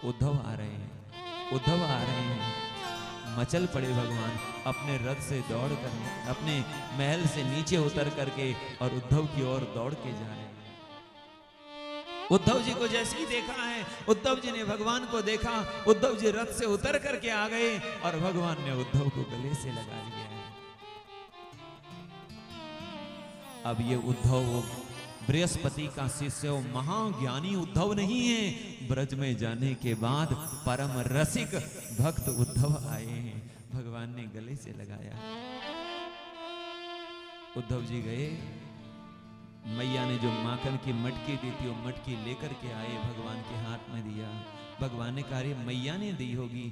उद्धव आ रहे हैं, उद्धव आ रहे हैं। मचल पड़े भगवान अपने रथ से दौड़ कर, अपने महल से नीचे उतर करके और उद्धव की ओर दौड़ के जा रहे हैं। उद्धव जी को जैसे ही देखा है, उद्धव जी ने भगवान को देखा, उद्धव जी रथ से उतर करके आ गए और भगवान ने उद्धव को गले से लगा लिया है। अब ये उद्धव वो बृहस्पति का शिष्य, वो महाज्ञानी उद्धव नहीं है। ब्रज में जाने के बाद परम रसिक भक्त उद्धव आए हैं, भगवान ने गले से लगाया। उद्धव जी गए, मैया ने जो माखन की मटकी दी थी वो मटकी लेकर के आए, भगवान के हाथ में दिया। भगवान ने कहा मैया ने दी होगी,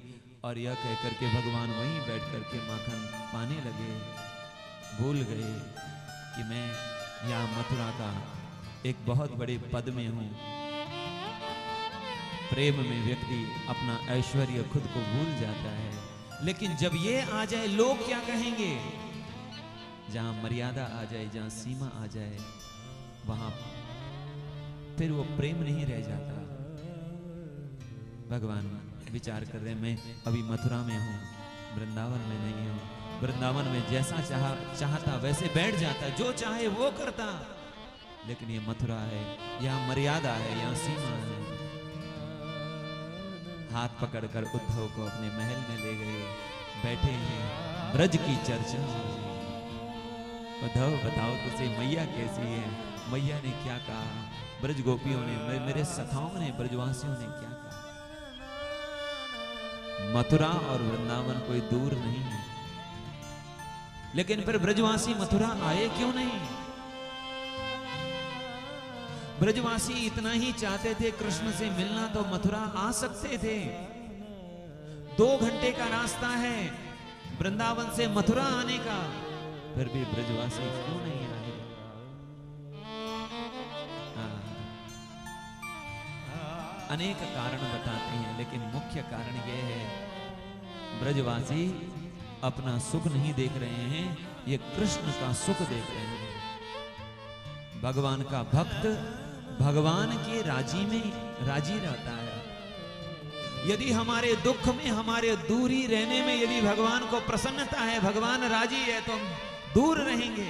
और यह कह करके भगवान वहीं बैठ करके माखन पाने लगे। भूल गए कि मैं यहाँ मथुरा का एक बहुत बड़े पद में हूं। प्रेम में व्यक्ति अपना ऐश्वर्य खुद को भूल जाता है, लेकिन जब ये आ जाए लोग क्या कहेंगे, जहां मर्यादा आ जाए, जहां सीमा आ जाए, वहां फिर वो प्रेम नहीं रह जाता। भगवान विचार कर रहे, मैं अभी मथुरा में हूं, वृंदावन में नहीं हूं। वृंदावन में जैसा चाहता वैसे बैठ जाता, जो चाहे वो करता, लेकिन ये मथुरा है, यहाँ मर्यादा है, यहाँ सीमा है। हाथ पकड़कर उद्धव को अपने महल में ले गए, बैठे हैं, ब्रज की चर्चा। उद्धव बताओ तुझे मैया कैसी है? मैया ने क्या कहा? ब्रज गोपियों ने, मेरे सखाओं ने, ब्रजवासियों ने क्या कहा? मथुरा और वृंदावन कोई दूर नहीं है, लेकिन फिर ब्रजवासी मथुरा आए क्यों नहीं? ब्रजवासी इतना ही चाहते थे कृष्ण से मिलना, तो मथुरा आ सकते थे। 2 घंटे का रास्ता है वृंदावन से मथुरा आने का, फिर भी ब्रजवासी क्यों नहीं आए? अनेक कारण बताते हैं, लेकिन मुख्य कारण यह है, ब्रजवासी अपना सुख नहीं देख रहे हैं, ये कृष्ण का सुख देख रहे हैं। भगवान का भक्त भगवान के राजी में राजी रहता है। यदि हमारे दुख में, हमारे दूरी रहने में यदि भगवान को प्रसन्नता है, भगवान राजी है, तो हम दूर रहेंगे।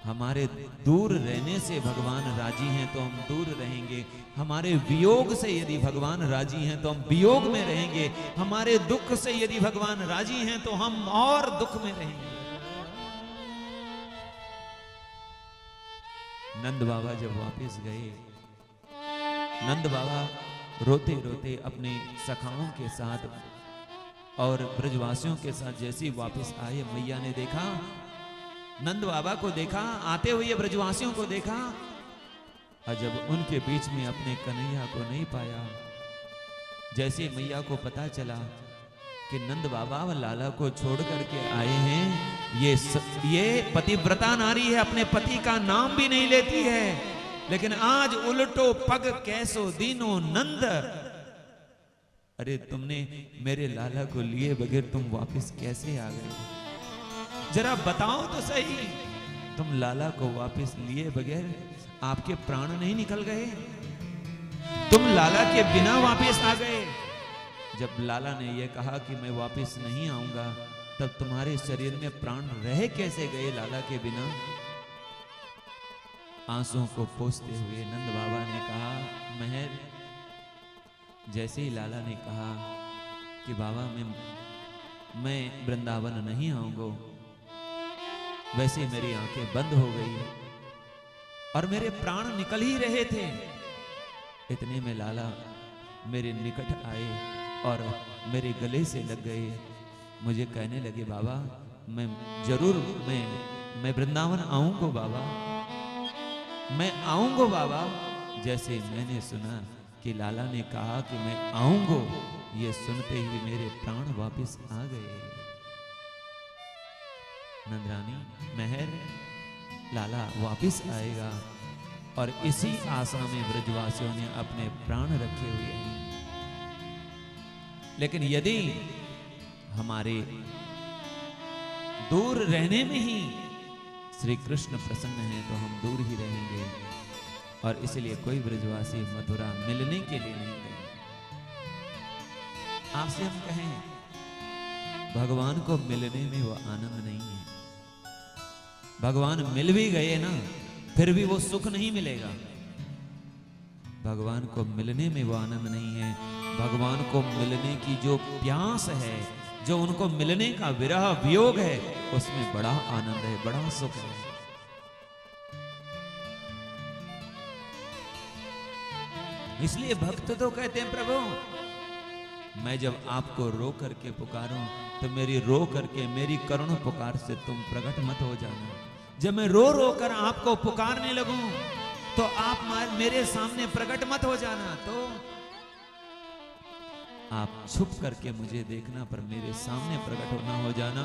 हमारे दूर रहने से भगवान राजी हैं तो हम दूर रहेंगे। हमारे वियोग से यदि भगवान राजी हैं तो हम वियोग में रहेंगे। हमारे दुख से यदि भगवान राजी हैं तो हम और दुख में रहेंगे। नंद बाबा जब वापस गए, नंद बाबा रोते रोते अपने सखाओं के साथ और ब्रजवासियों के साथ जैसे वापस आए, मैया ने देखा, नंद बाबा को देखा, आते हुए ब्रजवासियों को देखा, और जब उनके बीच में अपने कन्हैया को नहीं पाया, जैसे मैया को पता चला कि नंद बाबा व लाला को छोड़ करके आए हैं, ये पतिव्रता नारी है, अपने पति का नाम भी नहीं लेती है, लेकिन आज उल्टो पग कैसो दीनो नंद। अरे तुमने मेरे लाला को लिए बगैर तुम वापस कैसे आ गए? जरा बताओ तो सही, तुम लाला को वापस लिए बगैर आपके प्राण नहीं निकल गए? तुम लाला के बिना वापस आ गए। जब लाला ने यह कहा कि मैं वापस नहीं आऊंगा, तब तुम्हारे शरीर में प्राण रह कैसे गए लाला के बिना? आंसुओं को पोंछते हुए नंद बाबा ने कहा, महर, जैसे ही लाला ने कहा कि बाबा मैं वृंदावन नहीं आऊंगा, वैसे मेरी आंखें बंद हो गई और मेरे प्राण निकल ही रहे थे। इतने में लाला मेरे निकट आए और मेरे गले से लग गए। मुझे कहने लगे, बाबा मैं जरूर मैं वृंदावन आऊंगा बाबा, मैं आऊंगा बाबा। जैसे मैंने सुना कि लाला ने कहा कि मैं आऊंगा, ये सुनते ही मेरे प्राण वापस आ गए। नंदरानी, महर, लाला वापस आएगा, और इसी आशा में ब्रजवासियों ने अपने प्राण रखे हुए हैं। लेकिन यदि हमारे दूर रहने में ही श्री कृष्ण प्रसन्न हैं, तो हम दूर ही रहेंगे। और इसलिए कोई ब्रजवासी मथुरा मिलने के लिए नहीं गए। आपसे हम कहें, भगवान को मिलने में वो आनंद नहीं है। भगवान मिल भी गए ना, फिर भी वो सुख नहीं मिलेगा। भगवान को मिलने में वो आनंद नहीं है। भगवान को मिलने की जो प्यास है, जो उनको मिलने का विरह वियोग है, उसमें बड़ा आनंद है, बड़ा सुख है। इसलिए भक्त तो कहते हैं, प्रभु मैं जब आपको रो करके पुकारूं तो मेरी रो करके, मेरी करुण पुकार से तुम प्रकट मत हो जाना। जब मैं रो रो कर आपको पुकारने लगूं तो आप मेरे सामने प्रकट मत हो जाना। तो आप छुप करके मुझे देखना, पर मेरे सामने प्रकट होना हो जाना,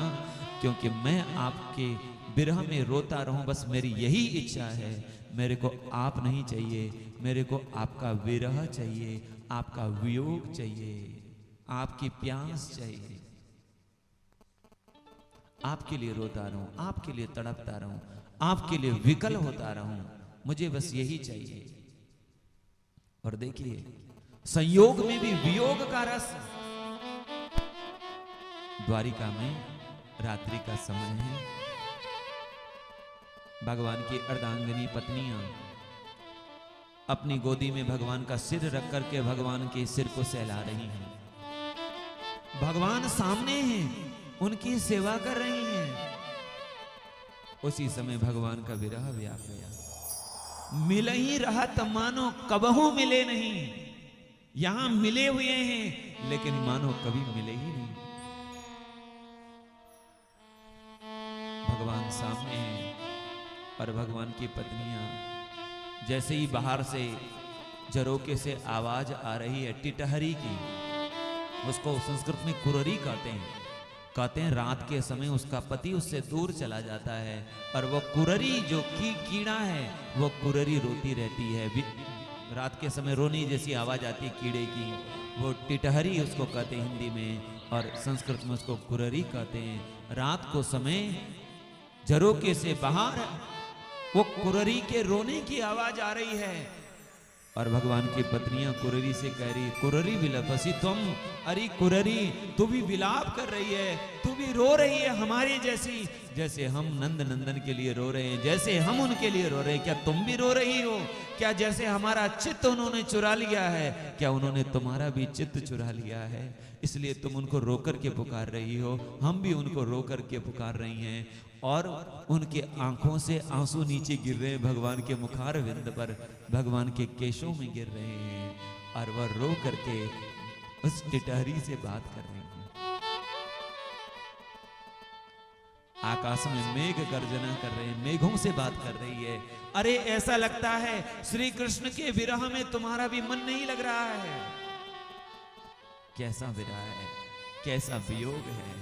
क्योंकि मैं आपके विरह में रोता रहूं, बस मेरी यही इच्छा है। मेरे को आप नहीं चाहिए, मेरे को आपका विरह चाहिए, आपका वियोग चाहिए, आपकी प्यास चाहिए। आपके लिए रोता रहूं, आपके लिए तड़पता रहूं, आपके लिए विकल होता रहूं, मुझे बस यही चाहिए। और देखिए, संयोग में भी वियोग का रस। द्वारिका में रात्रि का समय है। भगवान की अर्धांगिनी पत्नियां अपनी गोदी में भगवान का सिर रख करके भगवान के सिर को सहला रही हैं। भगवान सामने हैं, उनकी सेवा कर रही हैं। उसी समय भगवान का विरह व्याप गया। मिल ही रहा त मानो कबहू मिले नहीं। यहां मिले हुए हैं, लेकिन मानो कभी मिले ही नहीं। भगवान सामने हैं और भगवान की पत्नियां, जैसे ही बाहर से झरोके से आवाज आ रही है टिटहरी की, उसको संस्कृत में कुररी कहते हैं रात के समय उसका पति उससे दूर चला जाता है और वो कुररी जो कीड़ा है, वो कुररी रोती रहती है। रात के समय रोनी जैसी आवाज आती है कीड़े की, वो टिटहरी उसको कहते हैं हिंदी में, और संस्कृत में उसको कुररी कहते हैं। रात को समय झरोके से बाहर वो कुररी के रोने की आवाज आ रही है और भगवान की पत्नियां कुररी से कह रही, कुररी विलपसी तुम, अरे कुररी तू भी विलाप कर रही है, तू भी रो रही है हमारी जैसी, जैसे हम नंद नंदन के लिए रो रहे हैं, जैसे हम उनके लिए रो रहे हैं। क्या तुम भी रो रही हो? क्या जैसे हमारा चित्त उन्होंने चुरा लिया है, क्या उन्होंने तुम्हारा भी चित्त चुरा लिया है? इसलिए तुम उनको रो करके पुकार रही हो, हम भी उनको रो करके पुकार रही हैं। और उनके आंखों से आंसू नीचे गिर रहे हैं, भगवान के मुखार विंद पर, भगवान के केशों में गिर रहे हैं, और वह रो करके उस टिटहरी से बात कर रही है। आकाश में मेघ गर्जना कर रहे हैं, मेघों से बात कर रही है। अरे ऐसा लगता है श्री कृष्ण के विरह में तुम्हारा भी मन नहीं लग रहा है। कैसा विरह है, कैसा वियोग है।